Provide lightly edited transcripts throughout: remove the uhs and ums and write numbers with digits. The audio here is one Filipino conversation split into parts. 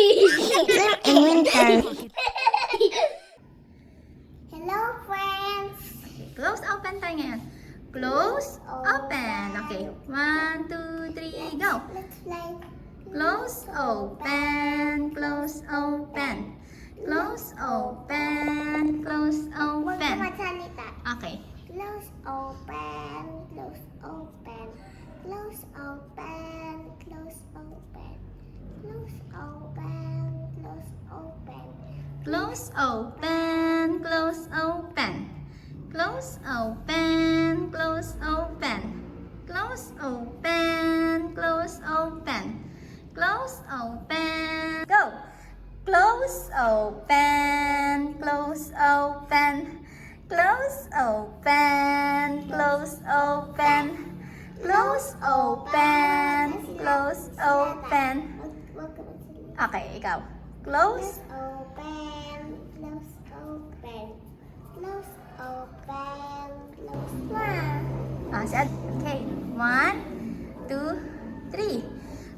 In winter. Hello, friends. Close, open tayo ngayon. Close, open. Okay. 1, 2, 3, go. Let's play. Close, open. Close, open. Close, open. Close, Huwag ka open. magsalita. Okay. Close, open. Close, open. Close, open. Close, open. Close, open. Close, open. Close, open. Close, open. Close, open. Close, open. Close, open. Close, open. Close, open. Go. Close, open. Close, open. Close, open. Close, open. Close, open. Close, open. Huwag ka magsalita. Okay, ikaw. Close. Close, open. Close, open. Close, open. Close. Okay. 1, 2, 3.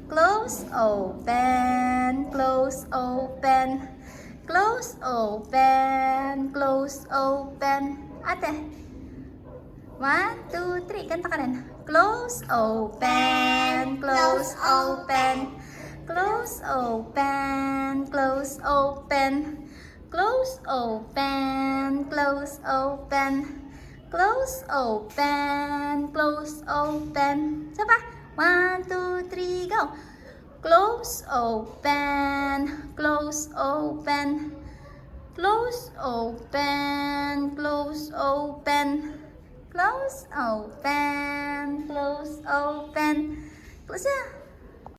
Close, open. Close, open. Close, open. Close, open. Ate. 1, 2, 3. Kanta ka rin. Close, open. Close, open. Close, open. Close, open. Close, open. Close, open. Close, open. Close, open. Isa pa. 1, 2, 3, go. Close, open. Close, open. Close, open. Close, open. Close, open. Close, open. Close,